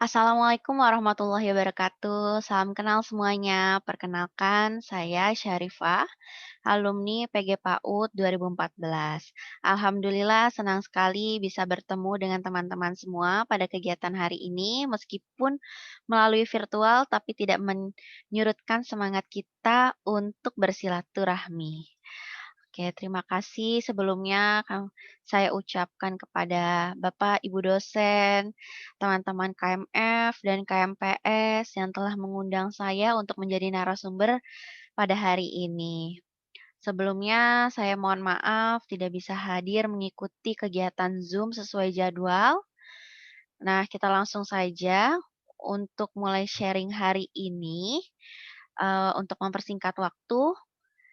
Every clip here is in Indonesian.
Assalamualaikum warahmatullahi wabarakatuh. Salam kenal semuanya. Perkenalkan, saya Syarifah, alumni PG PAUD 2014. Alhamdulillah senang sekali bisa bertemu dengan teman-teman semua pada kegiatan hari ini, meskipun melalui virtual tapi tidak menyurutkan semangat kita untuk bersilaturahmi. Oke, terima kasih sebelumnya saya ucapkan kepada Bapak, Ibu dosen, teman-teman KMF dan KMPS yang telah mengundang saya untuk menjadi narasumber pada hari ini. Sebelumnya, saya mohon maaf tidak bisa hadir mengikuti kegiatan Zoom sesuai jadwal. Nah, kita langsung saja untuk mulai sharing hari ini. Untuk mempersingkat waktu,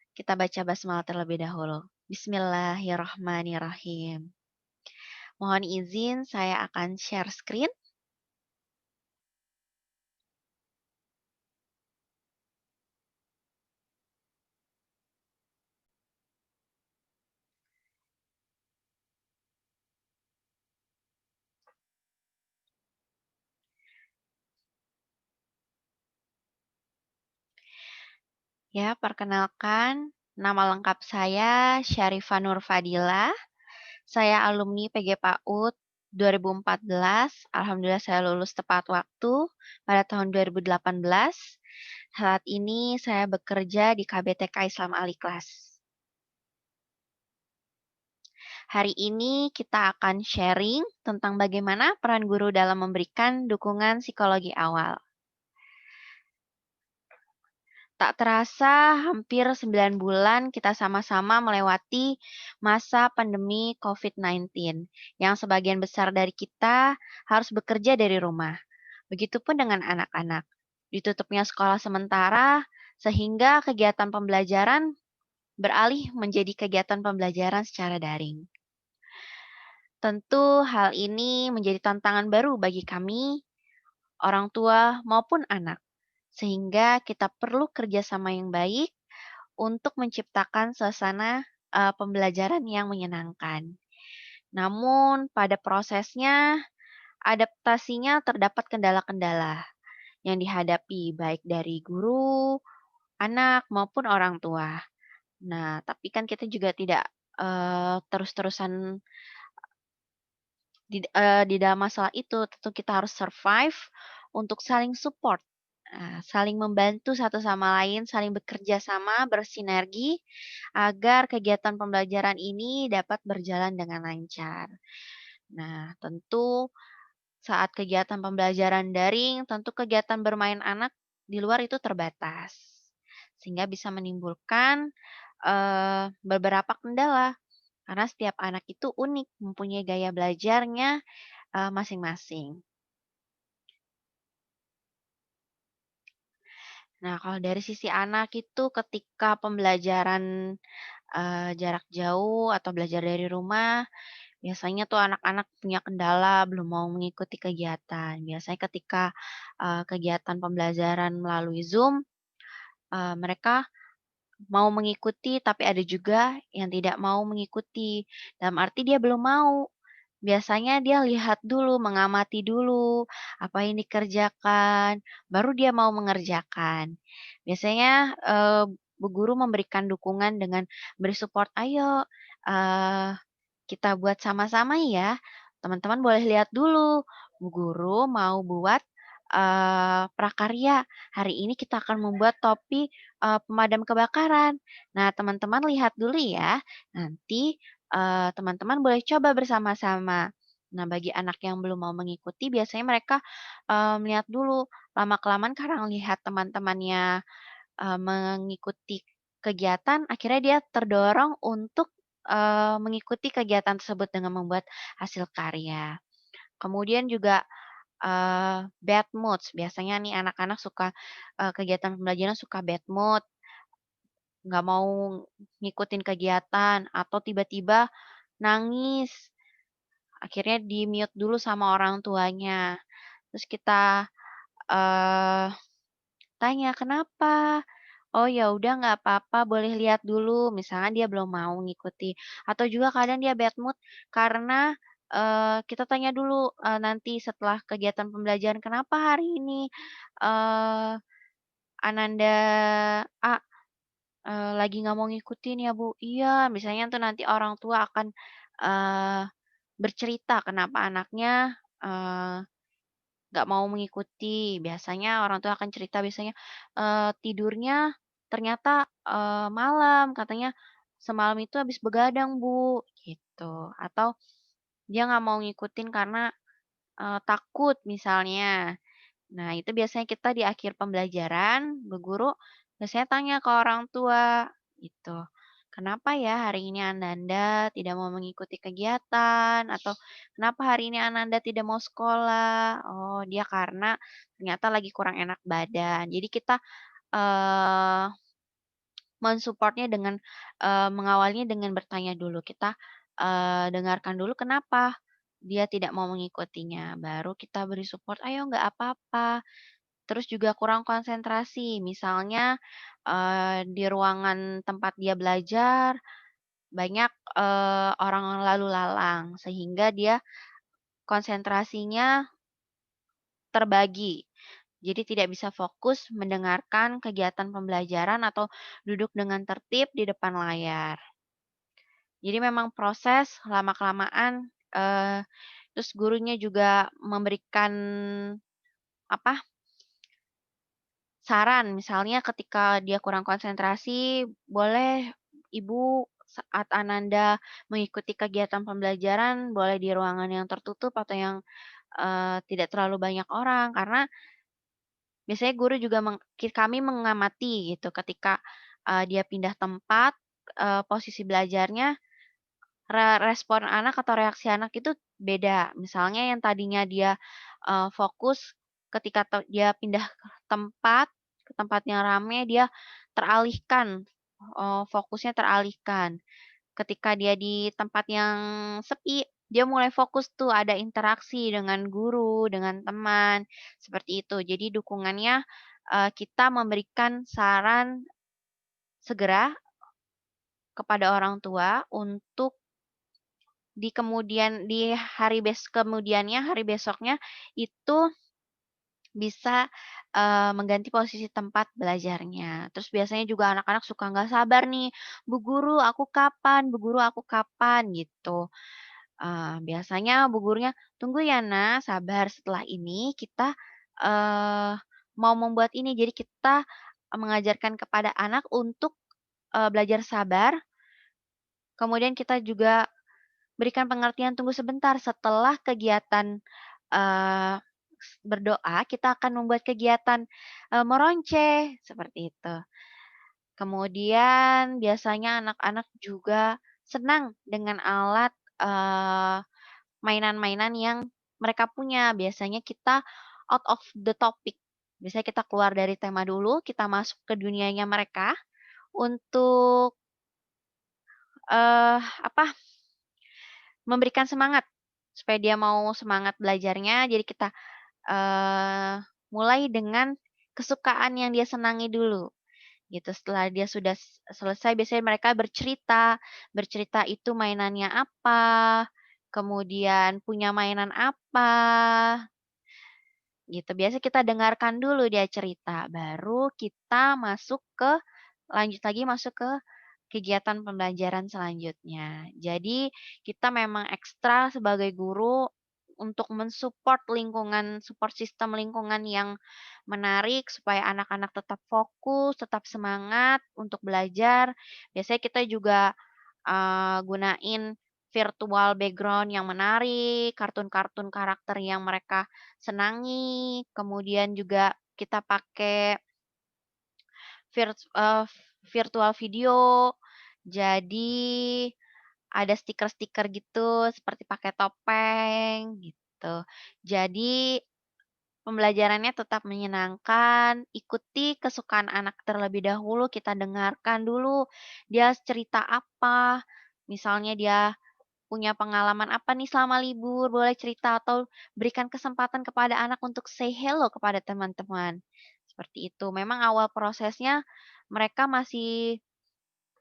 kita baca basmalah terlebih dahulu. Bismillahirrahmanirrahim. Mohon izin saya akan share screen. Ya, perkenalkan, nama lengkap saya Syarifah Nur Fadila. Saya alumni PG PAUD 2014. Alhamdulillah saya lulus tepat waktu pada tahun 2018. Saat ini saya bekerja di KBTK Islam Al-Ikhlas. Hari ini kita akan sharing tentang bagaimana peran guru dalam memberikan dukungan psikologi awal. Tak terasa hampir 9 bulan kita sama-sama melewati masa pandemi COVID-19 yang sebagian besar dari kita harus bekerja dari rumah. Begitupun dengan anak-anak. Ditutupnya sekolah sementara sehingga kegiatan pembelajaran beralih menjadi kegiatan pembelajaran secara daring. Tentu hal ini menjadi tantangan baru bagi kami, orang tua maupun anak, sehingga kita perlu kerjasama yang baik untuk menciptakan suasana pembelajaran yang menyenangkan. Namun pada prosesnya, adaptasinya terdapat kendala-kendala yang dihadapi baik dari guru, anak maupun orang tua. Nah, tapi kan kita juga tidak terus-terusan di dalam masalah itu. Tentu kita harus survive untuk saling support, saling membantu satu sama lain, saling bekerja sama, bersinergi, agar kegiatan pembelajaran ini dapat berjalan dengan lancar. Nah, tentu saat kegiatan pembelajaran daring, tentu kegiatan bermain anak di luar itu terbatas, sehingga bisa menimbulkan beberapa kendala, karena setiap anak itu unik, mempunyai gaya belajarnya masing-masing. Nah, kalau dari sisi anak itu ketika pembelajaran, jarak jauh atau belajar dari rumah, biasanya tuh anak-anak punya kendala belum mau mengikuti kegiatan. Biasanya ketika, kegiatan pembelajaran melalui Zoom, mereka mau mengikuti, tapi ada juga yang tidak mau mengikuti. Dalam arti dia belum mau. Biasanya dia lihat dulu, mengamati dulu apa yang dikerjakan, baru dia mau mengerjakan. Biasanya, bu guru memberikan dukungan dengan beri support, "Ayo, eee, kita buat sama-sama ya. Teman-teman boleh lihat dulu, Bu Guru mau buat, prakarya. Hari ini kita akan membuat topi, pemadam kebakaran. Nah, teman-teman lihat dulu ya. Nanti, teman-teman boleh coba bersama-sama." Nah, bagi anak yang belum mau mengikuti, biasanya mereka, melihat dulu, lama-kelamaan karena lihat teman-temannya mengikuti kegiatan, akhirnya dia terdorong untuk, mengikuti kegiatan tersebut dengan membuat hasil karya. Kemudian juga, bad moods, biasanya nih anak-anak suka, kegiatan pembelajaran suka bad mood, nggak mau ngikutin kegiatan, atau tiba-tiba nangis, akhirnya di-mute dulu sama orang tuanya. Terus kita, eee, tanya, "Kenapa?" "Oh, ya udah nggak apa-apa, boleh lihat dulu," misalnya dia belum mau ngikuti. Atau juga kadang dia bad mood karena kita tanya dulu, nanti setelah kegiatan pembelajaran, "Kenapa hari ini, eee, Ananda A, lagi nggak mau ngikutin ya, Bu?" "Iya," misalnya tuh nanti orang tua akan, eee, bercerita kenapa anaknya, nggak mau mengikuti. Biasanya orang tua akan cerita biasanya, tidurnya ternyata, malam, katanya, "Semalam itu habis begadang, Bu," gitu. Atau dia nggak mau ngikutin karena takut misalnya. Nah, itu biasanya kita di akhir pembelajaran, Bu guru biasanya tanya ke orang tua, gitu. "Kenapa ya hari ini Ananda tidak mau mengikuti kegiatan?" Atau, "Kenapa hari ini Ananda tidak mau sekolah?" "Oh, dia karena ternyata lagi kurang enak badan." Jadi kita, eee mensupportnya dengan, mengawalnya dengan bertanya dulu. Kita, dengarkan dulu kenapa dia tidak mau mengikutinya, baru kita beri support, "Ayo nggak apa-apa." Terus juga kurang konsentrasi, misalnya, di ruangan tempat dia belajar banyak, orang lalu lalang, sehingga dia konsentrasinya terbagi. Jadi tidak bisa fokus mendengarkan kegiatan pembelajaran atau duduk dengan tertib di depan layar. Jadi memang proses lama-kelamaan, terus gurunya juga memberikan, apa, saran. Misalnya ketika dia kurang konsentrasi, boleh Ibu saat Ananda mengikuti kegiatan pembelajaran, boleh di ruangan yang tertutup atau yang, tidak terlalu banyak orang. Karena biasanya guru juga kami mengamati gitu ketika, dia pindah tempat, posisi belajarnya, respon anak atau reaksi anak itu beda. Misalnya yang tadinya dia, fokus ketika dia pindah ke tempat yang rame, dia teralihkan, fokusnya teralihkan. Ketika dia di tempat yang sepi, dia mulai fokus tuh ada interaksi dengan guru, dengan teman, seperti itu. Jadi dukungannya, kita memberikan saran segera kepada orang tua untuk di hari kemudiannya, hari besoknya itu bisa, mengganti posisi tempat belajarnya. Terus biasanya juga anak-anak suka nggak sabar nih, "Bu guru aku kapan? Bu guru aku kapan?" Gitu. Biasanya bu gurunya, "Tunggu ya Nak, sabar setelah ini kita, eee, mau membuat ini." Jadi kita, mengajarkan kepada anak untuk, belajar sabar, kemudian kita juga berikan pengertian, "Tunggu sebentar, setelah kegiatan, eee, berdoa, kita akan membuat kegiatan, meronce," seperti itu. Kemudian biasanya anak-anak juga senang dengan alat, mainan-mainan yang mereka punya. Biasanya kita out of the topic. Biasanya kita keluar dari tema dulu, kita masuk ke dunianya mereka untuk, apa, memberikan semangat, supaya dia mau semangat belajarnya. Jadi kita, mulai dengan kesukaan yang dia senangi dulu, gitu. Setelah dia sudah selesai biasanya mereka bercerita, bercerita itu mainannya apa, kemudian punya mainan apa, gitu. Biasa kita dengarkan dulu dia cerita, baru kita lanjut lagi masuk ke kegiatan pembelajaran selanjutnya. Jadi kita memang ekstra sebagai guru untuk support sistem lingkungan yang menarik supaya anak-anak tetap fokus, tetap semangat untuk belajar. Biasanya kita juga, gunain virtual background yang menarik, kartun-kartun karakter yang mereka senangi, kemudian juga kita pakai virtual video. Jadi ada stiker-stiker gitu seperti pakai topeng gitu. Jadi pembelajarannya tetap menyenangkan, ikuti kesukaan anak terlebih dahulu, kita dengarkan dulu dia cerita apa, misalnya dia punya pengalaman apa nih selama libur, boleh cerita atau berikan kesempatan kepada anak untuk say hello kepada teman-teman. Seperti itu. Memang awal prosesnya mereka masih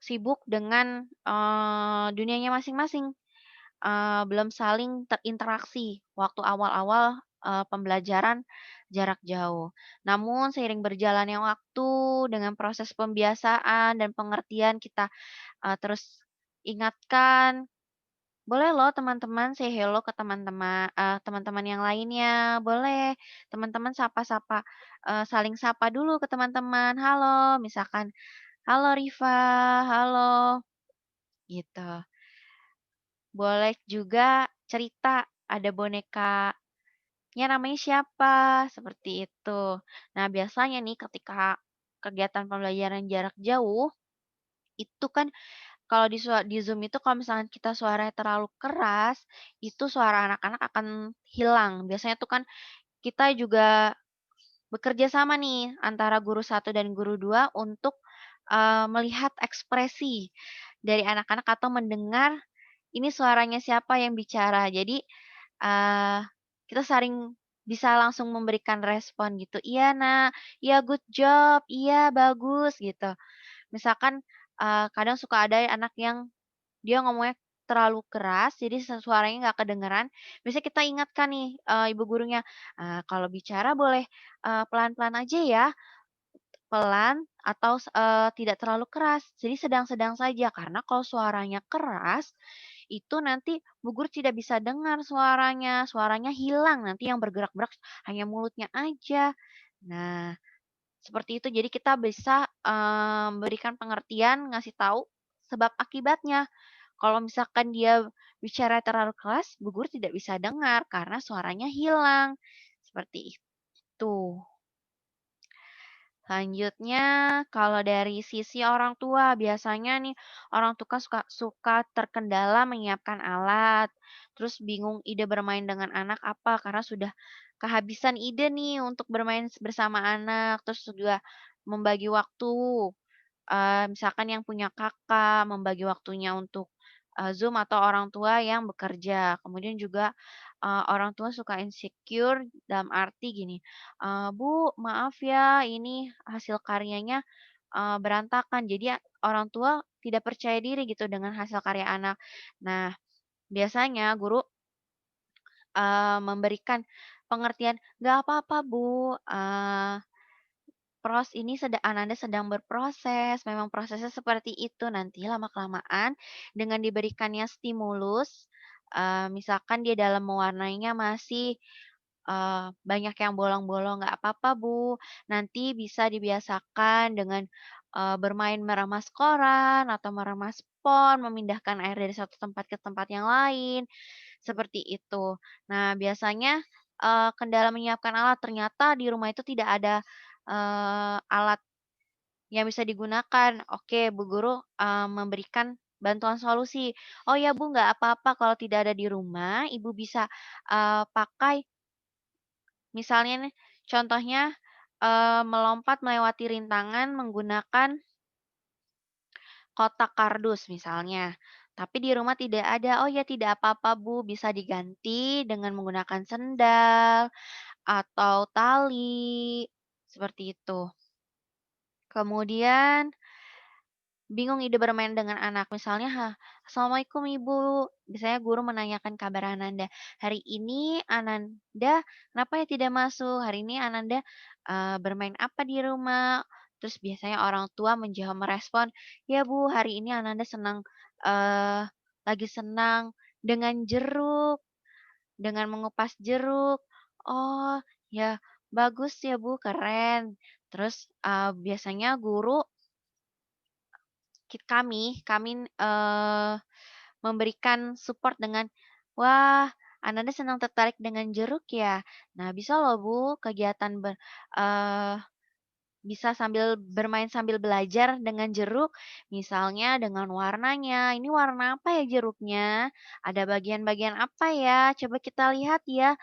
sibuk dengan, dunianya masing-masing. belum saling terinteraksi waktu awal-awal, pembelajaran jarak jauh. Namun seiring berjalannya waktu dengan proses pembiasaan dan pengertian kita, terus ingatkan, boleh loh teman-teman say hello ke teman-teman yang lainnya, boleh teman-teman sapa-sapa, saling sapa dulu ke teman-teman, "Halo," misalkan, "Halo Rifa, halo," gitu. Boleh juga cerita, ada bonekanya namanya siapa, seperti itu. Nah, biasanya nih ketika kegiatan pembelajaran jarak jauh, itu kan kalau di Zoom itu kalau misalkan kita suaranya terlalu keras, itu suara anak-anak akan hilang. Biasanya tuh kan kita juga bekerja sama nih antara guru satu dan guru 2 untuk, melihat ekspresi dari anak-anak atau mendengar ini suaranya siapa yang bicara. Jadi, eee, kita saling bisa langsung memberikan respon gitu, "Iya, Nak. Iya, good job. Iya, bagus." Gitu. Misalkan, kadang suka ada anak yang dia ngomongnya terlalu keras, jadi suaranya nggak kedengeran, biasanya kita ingatkan nih, ibu gurunya, "Kalau bicara boleh, pelan-pelan aja ya, pelan atau tidak terlalu keras, jadi sedang-sedang saja." Karena kalau suaranya keras, itu nanti bu guru tidak bisa dengar suaranya, suaranya hilang, nanti yang bergerak-gerak hanya mulutnya aja. Nah, seperti itu. Jadi kita bisa, memberikan pengertian, ngasih tahu sebab akibatnya. Kalau misalkan dia bicara terlalu keras, bu guru tidak bisa dengar karena suaranya hilang, seperti itu. Selanjutnya, kalau dari sisi orang tua, biasanya nih orang tua kan suka suka terkendala menyiapkan alat, terus bingung ide bermain dengan anak apa karena sudah kehabisan ide nih untuk bermain bersama anak, terus juga membagi waktu. Misalkan yang punya kakak membagi waktunya untuk, Zoom atau orang tua yang bekerja. Kemudian juga, orang tua suka insecure dalam arti gini, "Bu, maaf ya ini hasil karyanya, berantakan." Jadi ya orang tua tidak percaya diri gitu dengan hasil karya anak. Nah, biasanya guru, memberikan pengertian, "Nggak apa-apa Bu, ini Ananda sedang berproses, memang prosesnya seperti itu. Nanti lama-kelamaan dengan diberikannya stimulus, misalkan dia dalam mewarnainya masih, banyak yang bolong-bolong, nggak apa-apa Bu, nanti bisa dibiasakan dengan, bermain meramas koran atau meramas spons, memindahkan air dari satu tempat ke tempat yang lain, seperti itu. Nah, biasanya, kendala menyiapkan alat, ternyata di rumah itu tidak ada, alat yang bisa digunakan. Oke, Bu Guru, memberikan bantuan solusi. "Oh ya Bu, nggak apa-apa kalau tidak ada di rumah, Ibu bisa, pakai" misalnya nih, contohnya, melompat melewati rintangan menggunakan kotak kardus misalnya. Tapi di rumah tidak ada, "Oh ya tidak apa-apa Bu, bisa diganti dengan menggunakan sendal atau tali." Seperti itu. Kemudian bingung ide bermain dengan anak, misalnya, "Assalamualaikum Ibu." Biasanya guru menanyakan kabar Ananda, "Hari ini Ananda kenapa ya tidak masuk? Hari ini Ananda, bermain apa di rumah?" Terus biasanya orang tua menjawab merespon, "Ya Bu, hari ini Ananda lagi senang dengan jeruk, dengan mengupas jeruk." "Oh, ya bagus ya Bu, keren." Terus, biasanya guru kami, memberikan support dengan, "Wah, Ananda senang tertarik dengan jeruk ya? Nah, bisa loh Bu eee, bisa sambil bermain sambil belajar dengan jeruk, misalnya dengan warnanya, ini warna apa ya jeruknya? Ada bagian-bagian apa ya? Coba kita lihat ya."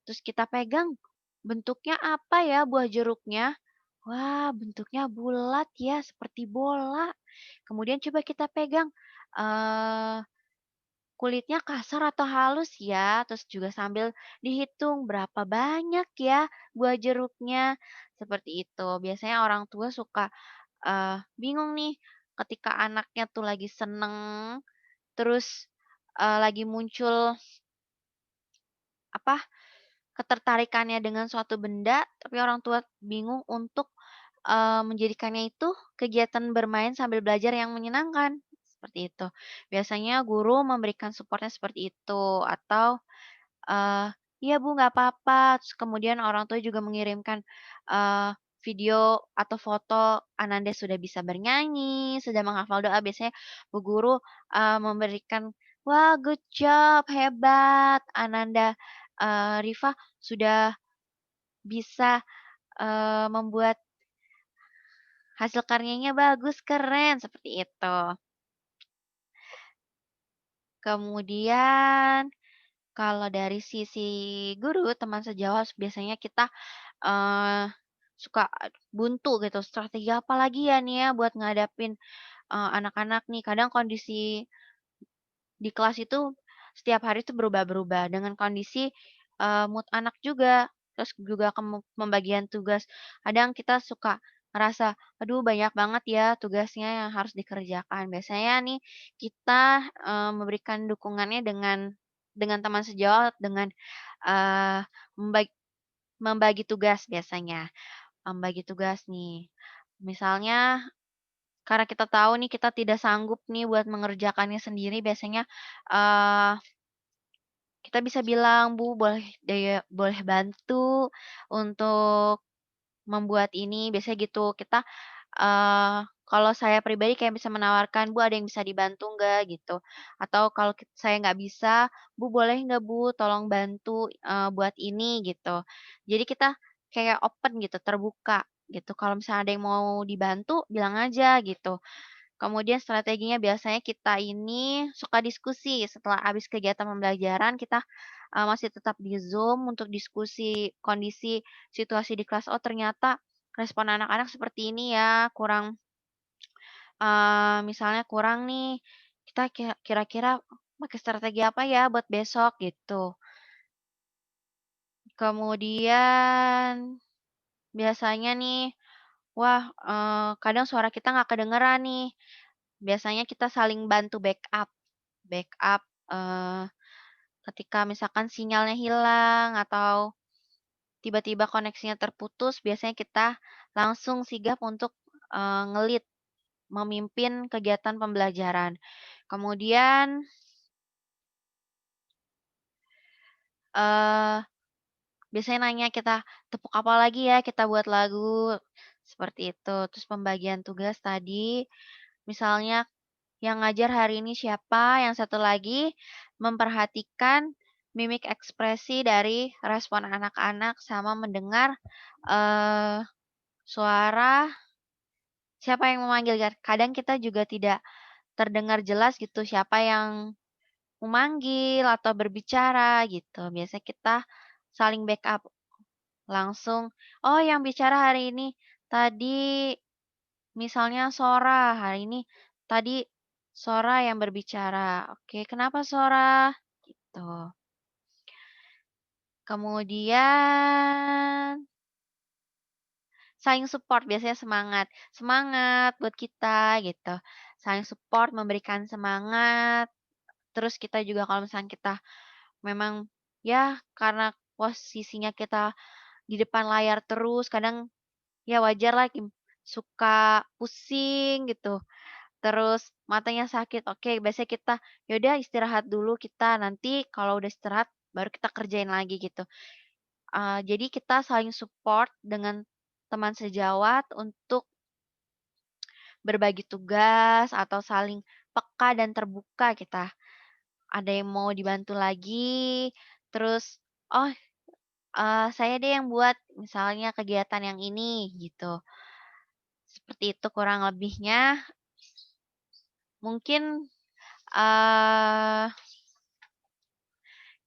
Terus kita pegang, bentuknya apa ya buah jeruknya? Wah, bentuknya bulat ya, seperti bola. Kemudian coba kita pegang, eee, kulitnya kasar atau halus ya, terus juga sambil dihitung berapa banyak ya buah jeruknya, seperti itu. Biasanya orang tua suka, bingung nih ketika anaknya tuh lagi seneng, terus, lagi muncul, apa, ketertarikannya dengan suatu benda, tapi orang tua bingung untuk, menjadikannya itu kegiatan bermain sambil belajar yang menyenangkan, seperti itu. Biasanya guru memberikan supportnya seperti itu, atau "Iya Bu, nggak apa-apa." Terus kemudian orang tua juga mengirimkan, eee, video atau foto Ananda sudah bisa bernyanyi, sudah menghafal doa. Biasanya bu guru, memberikan, "Wah, good job, hebat, Ananda, Rifa sudah bisa, membuat hasil karyanya bagus, keren." Seperti itu. Kemudian kalau dari sisi guru, teman sejawat biasanya kita suka buntu gitu, strategi apa lagi ya nih ya buat ngadapin, anak-anak nih. Kadang kondisi di kelas itu setiap hari itu berubah-berubah dengan kondisi, mood anak juga, terus juga pembagian tugas. Kadang kita suka ngerasa, "Aduh banyak banget ya tugasnya yang harus dikerjakan." Biasanya nih kita, memberikan dukungannya dengan teman sejawat, dengan, eee, membagi tugas biasanya. Membagi tugas nih. Misalnya karena kita tahu nih kita tidak sanggup nih buat mengerjakannya sendiri biasanya, eee, kita bisa bilang, "Bu, boleh bantu untuk membuat ini," biasanya gitu. Kita, kalau saya pribadi kayak bisa menawarkan, "Bu, ada yang bisa dibantu nggak?" Gitu. Atau kalau saya nggak bisa, "Bu, boleh nggak Bu tolong bantu, buat ini?" Gitu. Jadi kita kayak open gitu, terbuka gitu. Kalau misalnya ada yang mau dibantu, bilang aja gitu. Kemudian strateginya biasanya kita ini suka diskusi setelah habis kegiatan pembelajaran kita, masih tetap di Zoom untuk diskusi kondisi situasi di kelas, "Oh ternyata respon anak-anak seperti ini ya, kurang, misalnya kurang nih, kita kira-kira pakai strategi apa ya buat besok?" Gitu. Kemudian biasanya nih, wah, kadang suara kita nggak kedengeran nih, biasanya kita saling bantu backup. Backup, ketika misalkan sinyalnya hilang atau tiba-tiba koneksinya terputus, biasanya kita langsung sigap untuk, nge-lead, memimpin kegiatan pembelajaran. Kemudian, eee, biasanya nanya kita, "Tepuk apa lagi ya kita buat lagu?" Seperti itu. Terus pembagian tugas tadi, misalnya yang ngajar hari ini siapa, yang satu lagi memperhatikan mimik ekspresi dari respon anak-anak sama mendengar, eee, suara siapa yang memanggil kan. Kadang kita juga tidak terdengar jelas gitu siapa yang memanggil atau berbicara gitu. Biasanya kita saling backup langsung, "Oh yang bicara hari ini tadi misalnya Sora, hari ini tadi Sora yang berbicara. Oke, kenapa Sora? Gitu. Kemudian saling support, biasanya semangat. Semangat buat kita gitu. Saling support, memberikan semangat. Terus kita juga kalau misalnya kita memang ya karena posisinya kita di depan layar terus, kadang ya wajar lah suka pusing gitu. Terus matanya sakit, oke biasanya kita, "Ya udah istirahat dulu kita, nanti kalau udah istirahat baru kita kerjain lagi," gitu. Jadi kita saling support dengan teman sejawat untuk berbagi tugas atau saling peka dan terbuka kita. Ada yang mau dibantu lagi, terus, "Oh, saya deh yang buat," misalnya kegiatan yang ini gitu. Seperti itu kurang lebihnya. Mungkin, eee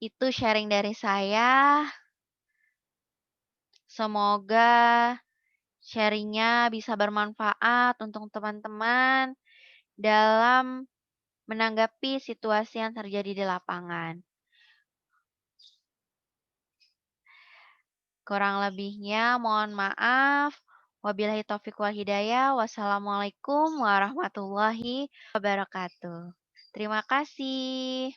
itu sharing dari saya. Semoga sharingnya bisa bermanfaat untuk teman-teman dalam menanggapi situasi yang terjadi di lapangan. Kurang lebihnya mohon maaf. Wabillahi taufiq wal hidayah. Wassalamualaikum warahmatullahi wabarakatuh. Terima kasih.